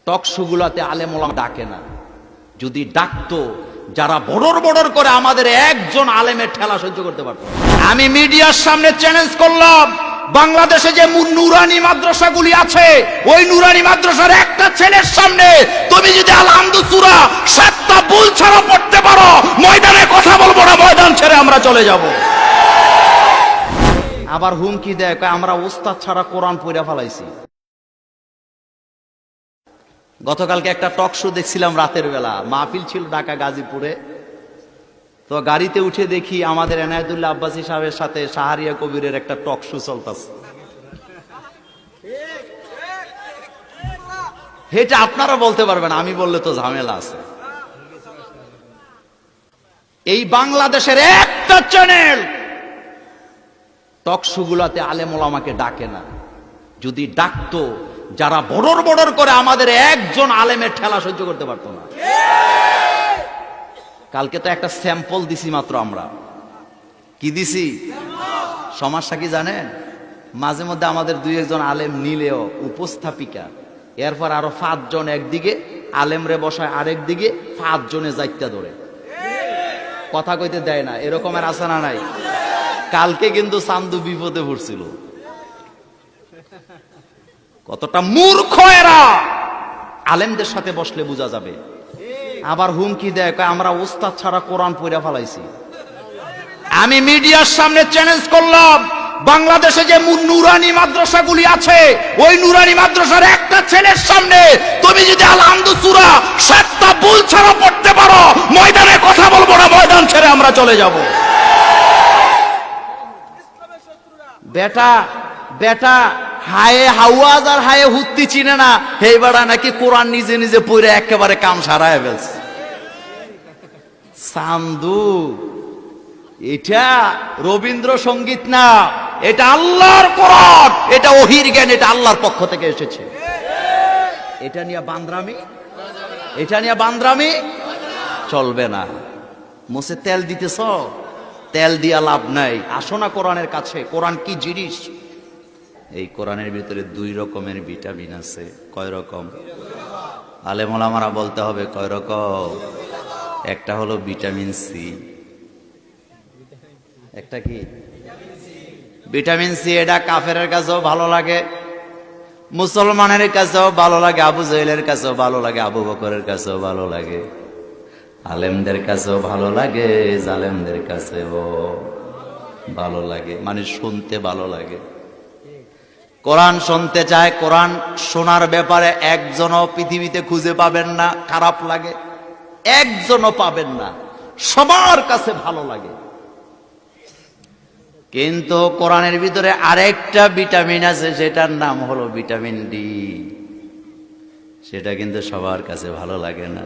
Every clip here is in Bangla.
টকশোগুলাতে আলেম ওলামা ডাকে না। যদি ডাকতো, যারা বড়র বড়র করে আমাদের একজন আলেমের ঠেলা সহ্য করতে পারতো। আমি মিডিয়ার সামনে চ্যালেঞ্জ করলাম, বাংলাদেশে যে নুরানি মাদ্রাসাগুলি আছে, ওই নুরানি মাদ্রাসার একটা ছেলের সামনে তুমি যদি আল-হামদু সূরা 7টা ভুল ছাড়া পড়তে পারো, ময়দানে কথা বলবো না, ময়দান ছেড়ে আমরা চলে যাব। আবার হুমকি দেয়, আমরা ওস্তাদ ছাড়া কোরআন পড়ে ফেলাইছি। গতকালকে একটা টক শো দেখছিলাম রাতের বেলা, মাহফিল ছিল ঢাকা গাজীপুরে। তো গাড়িতে উঠে দেখি আমাদের এনায়েতুল্লাহ আব্বাসী সাহেবের সাথে শাহরিয়া কবিরের একটা টক শো চলতেছে। এটা আপনারা বলতে পারবেন, আমি বললে তো ঝামেলা আছে। এই বাংলাদেশের একটা চ্যানেল টক শো গুলাতে আলেম ওলামাকে ডাকে না। যদি ডাকতো, যারা বড়র বড়র করে আমাদের একজন আলেমের ঠেলা সহ্য করতে পারতো না। কালকে তো একটা স্যাম্পল দিছি মাত্র। আমরা কি দিছি? সমস্যা কি জানেন? মাঝে মধ্যে আমাদের দুই একজন আলেম নিলেও উপস্থাপিকা, এরপর আরো 5 জন একদিকে আলেমরে বসায় আরেক দিকে, 5 জনে যাইত্যা ধরে কথা কইতে দেয় না। এরকমের আছে না নাই? কালকে কিন্তু চান্দু বিপদে পড়ছিল। কতটা মূর্খ এরা, আলেমদের সাথে বসলে বোঝা যাবে। আবার হুমকি দেয়, আমরা ওস্তাদ ছাড়া কোরআন পড়ে ফেলাইছি। আমি মিডিয়ার সামনে চ্যালেঞ্জ করলাম, বাংলাদেশে যে নুরানি মাদ্রাসাগুলি আছে, ওই নুরানি মাদ্রাসার একটা ছেলের সামনে তুমি যদি আল-হামদু সূরা 7টা ভুল ছাড়া পড়তে পারো, ময়দানে কথা বলবো না, ময়দান ছেড়ে আমরা চলে যাব। বেটা বেটা হায়ে হাওয়াজ আর হায়ে হুত্তি চিনে না, হেই বেড়া নাকি কোরআন নিজে নিজে পড়ে একেবারে কাম সারায় ফেলছে। চান্দু, এটা রবীন্দ্রসঙ্গীত না, এটা আল্লাহর কোরআন, এটা ওহির জ্ঞান, এটা আল্লাহর পক্ষ থেকে এসেছে। এটা নিয়ে বান্দরামি চলবে না। মুছে তেল দিতেছ, তেল দিয়া লাভ নাই। আসো না কোরআনের কাছে। কোরআন কি জিনিস? এই কোরআনের ভিতরে 2 রকমের ভিটামিন আছে। কয় রকম? আলেম ওলামারা বলতে হবে কয় রকম? একটা হলো ভিটামিন সি। একটা কি? Vitamin C. এটা কাফেরের কাছেও ভালো লাগে, মুসলমানের কাছেও ভালো লাগে, আবু জাহেলের কাছেও ভালো লাগে, আবু বকরের কাছেও ভালো লাগে, আলেমদের কাছেও ভালো লাগে, জালেমদের কাছেও ভালো লাগে। মানে শুনতে ভালো লাগে। কোরআন শুনতে চায়। কোরআন শোনার ব্যাপারে একজনও পৃথিবীতে খুঁজে পাবেন না খারাপ লাগে, একজনও পাবেন না, সবার কাছে ভালো লাগে। কিন্তু কোরআনের ভিতরে আরেকটা ভিটামিন আছে, সেটার নাম হলো ভিটামিন ডি। সেটা কিন্তু সবার কাছে ভালো লাগে না।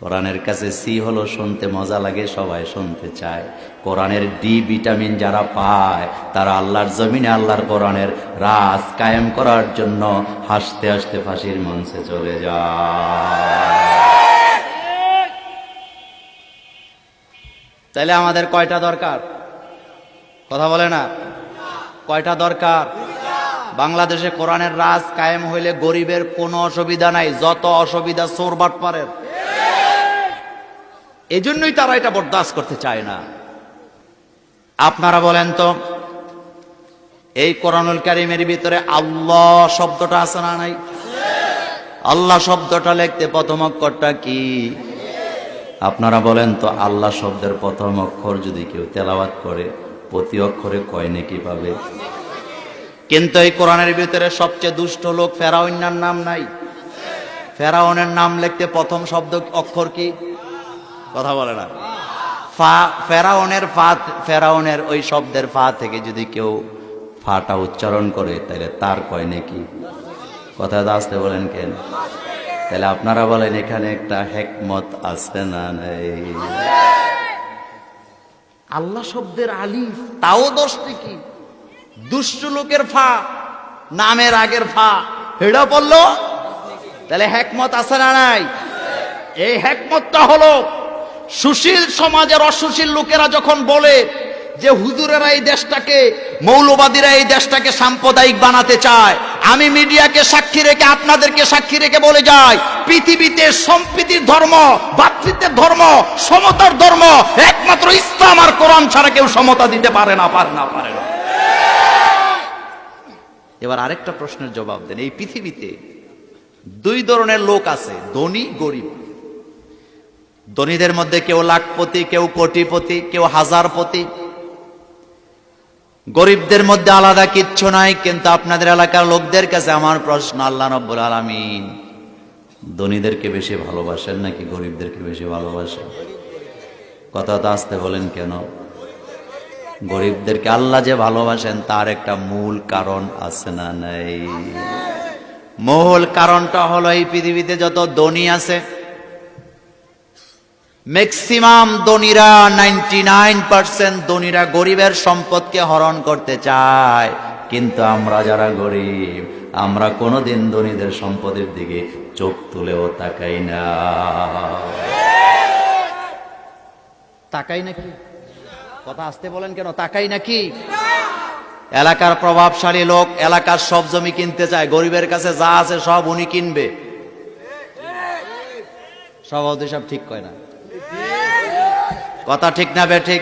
কোরআনের কাছে সি হলো শুনতে মজা লাগে, সবাই শুনতে চায়। কোরআনের ডি ভিটামিন যারা পায়, তারা আল্লাহর জমিনে আল্লাহর কোরআনের রাজ কায়েম করার জন্য হাসতে হাসতে ফাঁসির মঞ্চে চলে যায়। তাইলে আমাদের কয়টা দরকার? কথা বলে না? কয়টা দরকার? বাংলাদেশে কোরআনের রাজ কায়েম হইলে গরিবের কোনো অসুবিধা নাই, যত অসুবিধা চোর বাটপারের। এজন্যই তারা এটা বরদাস্ত করতে চায় না। আপনারা বলেন তো, এই কোরআনুল কারীমের ভিতরে আল্লাহ শব্দটা আছে না নাই? আল্লাহ শব্দটা লিখতে প্রথম অক্ষরটা কি? আপনারা বলেন তো, আল্লাহ শব্দের প্রথম অক্ষর যদি কেউ তেলাওয়াত করে, প্রতি অক্ষরে কয় নেকি পাবে? কিন্তু এই কোরআনের ভিতরে সবচেয়ে দুষ্ট লোক ফেরাউনের নাম নাই? ফেরাউনের নাম লিখতে প্রথম শব্দ অক্ষর কি? কথা বলে না? ফা। ফেরাউনের ওই শব্দের ফা থেকে যদি কেউ ফাটা উচ্চারণ করে, তাহলে তার কয় নাকি? কথা আসতে বলেন কেন? তাহলে আপনারা বলেন, এখানে একটা হিকমত আছে না নাই? আল্লাহ শব্দের আলিফ, তাও 10 কি? দুষ্ট লোকের ফা, নামের আগের ফা, হেডা পড়লো, তাহলে হিকমত আছে না নাই? এই হিকমতটা হলো, সুশীল সমাজের অসুশীল লোকেরা যখন বলে যে হুজুরেরা এই দেশটাকে, মৌলবাদীরা এই দেশটাকে সাম্প্রদায়িক বানাতে চায়, আমি মিডিয়াকে সাক্ষী রেখে, আপনাদেরকে সাক্ষী রেখে বলে যাই, পৃথিবীতে সম্প্রীতির ধর্ম, ভ্রাতৃত্বের ধর্ম, সমতার ধর্ম একমাত্র ইসলাম আর কোরআন ছাড়া কেউ সমতা দিতে পারে না। এবার আরেকটা প্রশ্নের জবাব দেন। এই পৃথিবীতে দুই ধরনের লোক আছে, ধনী গরিব। ধনীদের মধ্যে কেউ লাখপতি, কেউ কোটিপতি, কেউ হাজারপতি। গরিবদের মধ্যে আলাদা কিচ্ছু নাই। কিন্তু আপনাদের এলাকার লোকদের কাছে আমার প্রশ্ন, আল্লাহ রাব্বুল আলামিন ধনীদেরকে বেশি ভালোবাসেন নাকি গরিবদেরকে বেশি ভালোবাসেন? কথা তো আসতে বলেন কেন? গরিবদেরকে আল্লাহ যে ভালোবাসেন তার একটা মূল কারণ আছে না নাই? মূল কারণটা হলো, এই পৃথিবীতে যত ধনী আছে, ম্যাক্সিমাম ধনীরা, 99% ধনীরা গরিবের সম্পদকে হরণ করতে চায়। কিন্তু আমরা যারা গরিব, আমরা কোনোদিন ধনীদের সম্পদের দিকে চোখ তুলেও তাকাই না। তাকাই নাকি? কথা আসতে বলেন কেন? তাকাই নাকি? এলাকার প্রভাবশালী লোক এলাকার সব জমি কিনতে চায়, গরিবের কাছে যা আছে সব উনি কিনবে। সভাপতি সব ঠিক কয় না? কথা ঠিক না বেঠিক?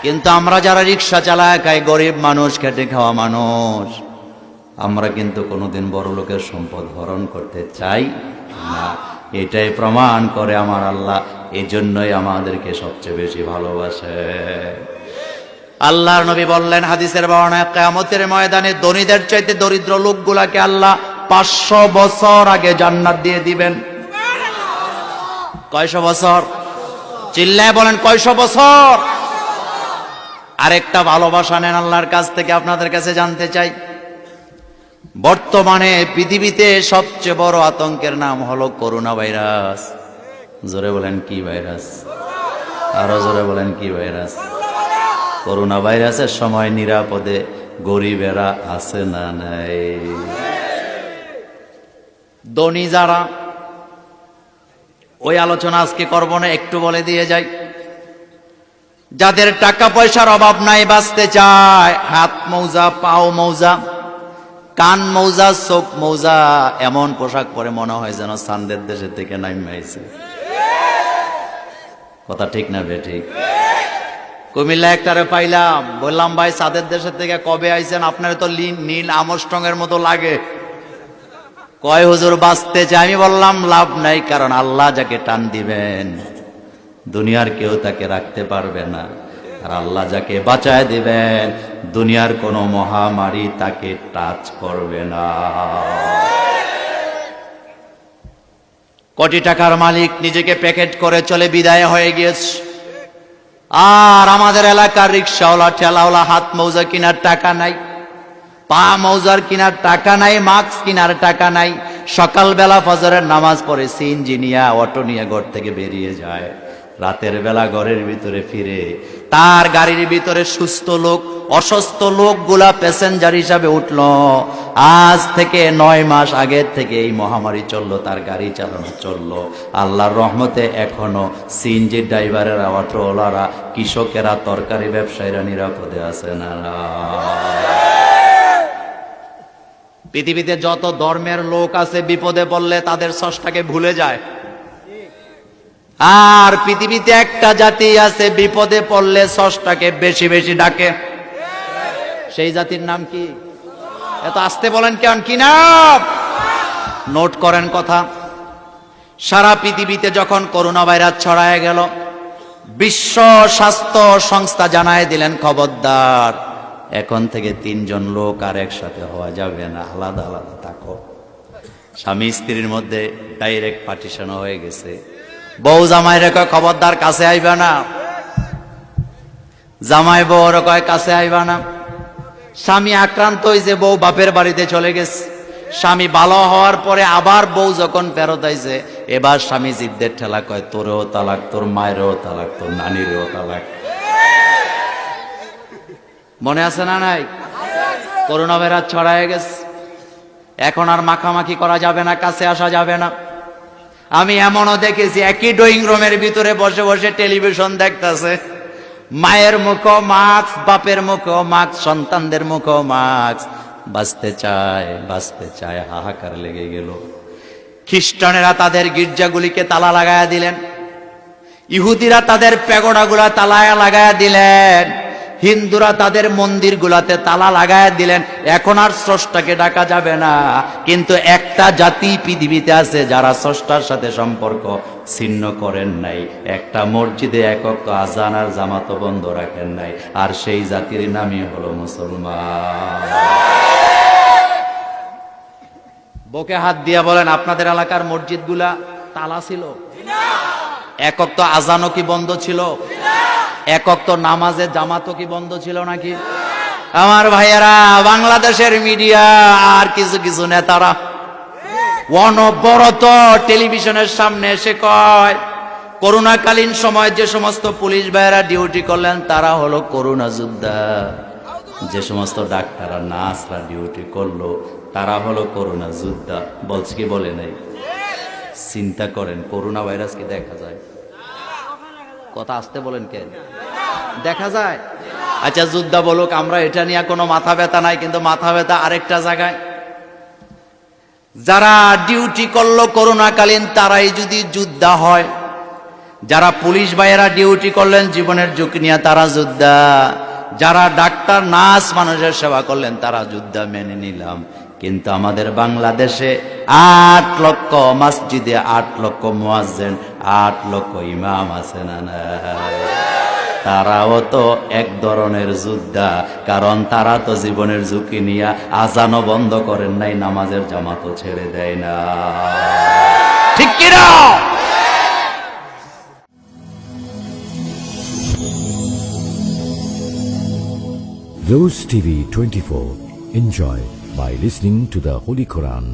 কিন্তু আমরা যারা রিক্সা চালায় খাই, গরিব মানুষ, খেটে খাওয়া মানুষ, আমরা কিন্তু কোনোদিন বড় লোকের সম্পদ হরণ করতে চাই না। এটাই প্রমাণ করে আমার আল্লাহ এই জন্যই আমাদেরকে সবচেয়ে বেশি ভালোবাসে। আল্লাহর নবী বললেন হাদিসের বর্ণনায়, কিয়ামতের ময়দানে ধনীদের চাইতে দরিদ্র লোকগুলাকে আল্লাহ 500 বছর আগে জান্নাত দিয়ে দিবেন। কয়শো বছর? চিল্লায় বলেন, কয়শো বছর? আরেকটা ভালোবাসা নেন আল্লাহর কাছ থেকে, আপনাদের কাছে জানতে চাই। বর্তমানে পৃথিবীতে সবচেয়ে বড় আতঙ্কের নাম হলো করোনা ভাইরাস। জোরে বলেন কি ভাইরাস? আরো জোরে বলেন কি ভাইরাস? করোনা ভাইরাসের সময় নিরাপদে গরিবেরা আছে না নাই? ধনী যারা, ওই আলোচনা আজকে করব না, একটু বলে দিয়ে যাই। যাদের টাকা পয়সার অভাব নাই, বাঁচতে চায়, হাত মৌজা, পাও মৌজা, কান মৌজা, চোখ মৌজা, এমন পোশাক পরে মনে হয় যেন চান্দের দেশে থেকে নাইমে আইছে। কথা ঠিক না বেঠিক? কুমিল্লা একটারে পাইলাম, বললাম ভাই চাঁদের দেশের থেকে কবে আইছেন? আপনার তো নীল আমস্ট্রং এর মতো লাগে। কয় হুজুর বাঁচতে চাই। আমি বললাম লাভ নাই, কারণ আল্লাহ যাকে টান দিবেন দুনিয়ার কেউ তাকে রাখতে পারবে না। আর আল্লাহ যাকে বাঁচায় দিবেন দুনিয়ার কোনো মহামারী তাকে টাচ করবে না। কোটি টাকার মালিক নিজেকে প্যাকেট করে চলে বিদায় হয়ে গিয়েছে, আর আমাদের এলাকার রিক্সাওয়ালা, ঠেলাওয়ালা হাত মৌজা কেনার টাকা নাই, পা মৌজার কেনার টাকা নাই, মাস্ক কেনার টাকা নাই। সকালবেলা ফজরের নামাজ পড়ে সিএনজি নিয়ে, অটো নিয়ে ঘর থেকে বেরিয়ে যায়, রাতের বেলা ঘরের ভিতরে ফিরে তার গাড়ির ভিতরে সুস্থ লোক, অসুস্থ লোকগুলা প্যাসেঞ্জার হিসাবে উঠলো। আজ থেকে 9 মাস আগের থেকে এই মহামারী চললো, তার গাড়ি চালানো চললো। আল্লাহর রহমতে এখনো সিএনজি ড্রাইভারেরা, অটোওয়ালারা, কৃষকেরা, তরকারি ব্যবসায়ীরা নিরাপদে আছে না? পৃথিবীতে যত ধর্মের লোক আছে বিপদে পড়লে তাদের স্রষ্টাকে ভুলে যায়। আর পৃথিবীতে একটা জাতি আছে বিপদে পড়লে স্রষ্টাকে বেশি বেশি ডাকে। সেই জাতির নাম কি? এত আসতে বলেন কেন? কি নাম? নোট করেন কথা। সারা পৃথিবীতে যখন করোনা ভাইরাস ছড়ায় গেল, বিশ্ব স্বাস্থ্য সংস্থা জানায় দিলেন, খবরদার, এখন থেকে 3 জন লোক আর একসাথে হওয়া যাবে না, আলাদা আলাদা থাকো। স্বামী স্ত্রীর মধ্যে ডাইরেক্ট পার্টিশন হয়ে গেছে। বউ জামাইরে কয় খবরদার কাছে আইবা না, জামাই বউরে কয় কাছে আইবা না। স্বামী আক্রান্ত হয়েছে, বউ বাপের বাড়িতে চলে গেছে। স্বামী ভালো হওয়ার পরে আবার বউ যখন ফেরত আইছে, এবার স্বামী জিদ্দের ঠেলা কয় তোরেও তালাক, তোর মায়েরও তালাক, তোর নানিরও তালাক। মনে আছে না নাই? করোনা ভাইরাস ছড়ায় গেছে, এখন আর মাখামাখি করা যাবে না, কাছে আসা যাবে না। আমি এমনও দেখেছি একই ড্রয়িং রুমের ভিতরে বসে বসে টেলিভিশন দেখতেছে, মায়ের মুখও মাস্ক, বাপের মুখও মাস্ক, সন্তানদের মুখও মাস্ক। বাঁচতে চায়, হাহাকার লেগে গেল। খ্রিস্টানেরা তাদের গির্জাগুলিকে তালা লাগায়া দিলেন, ইহুদিরা তাদের প্যাগোডাগুলা তালা লাগায়া দিলেন, হিন্দুরা তাদের মন্দিরগুলাতে তালা লাগায়া দিলেন। এখন আর স্রষ্টাকে ডাকা যাবে না। কিন্তু একটা জাতি পৃথিবীতে আছে যারা স্রষ্টার সাথে সম্পর্ক ছিন্ন করেন নাই, একটা মসজিদে একক আজান আর জামাত বন্ধ রাখেন নাই, আর সেই জাতির নামই হলো মুসলমান। বুকে হাত দিয়া বলেন, আপনাদের এলাকার মসজিদগুলা তালা ছিল? একক তো আজানও কি বন্ধ ছিল? একক তো নামাজে জামাতও কি বন্ধ ছিল নাকি? আমার ভাইয়েরা, বাংলাদেশের মিডিয়া আর কিছু কিছু নেতারা অনবরত টেলিভিশনের সামনে এসে কয়, করোনাকালীন সময় যে সমস্ত পুলিশ ভাইয়েরা ডিউটি করলেন তারা হলো করোনা যোদ্ধা, যে সমস্ত ডাক্তাররা নার্সরা ডিউটি করলো তারা হলো করোনা যোদ্ধা। বলছে কি বলে নাই? চিন্তা করেন, করোনা ভাইরাস কি দেখা যায়? কথা আসতে বলেন কেন? দেখা যায়? আচ্ছা যোদ্ধা বলুক, আমরা এটা নিয়ে কোনো মাথা ব্যথা নাই, কিন্তু মাথা ব্যথা আরেকটা জায়গায়। যারা ডিউটি করলো করোনাকালীন তারাই যদি যোদ্ধা হয়, যারা পুলিশ ভাইয়েরা ডিউটি করলেন জীবনের ঝুঁকি নিয়ে তারা যোদ্ধা, যারা ডাক্তার নার্স মানুষের সেবা করলেন তারা যোদ্ধা, মেনে নিলাম। কিন্তু আমাদের বাংলাদেশে 8 লক্ষ মসজিদে 8 লক্ষ মুয়াজ্জিন, 8 লক্ষ ইমাম আছে না? তারাও তো এক ধরনের যোদ্ধা, কারণ তারা তো জীবনের ঝুঁকি নিয়ে আজানও বন্ধ করেন নাই, নামাজের জামাতও ছেড়ে দেয় না। ঠিক কিনা? Rose TV 24. Enjoy by listening to the Holy Quran.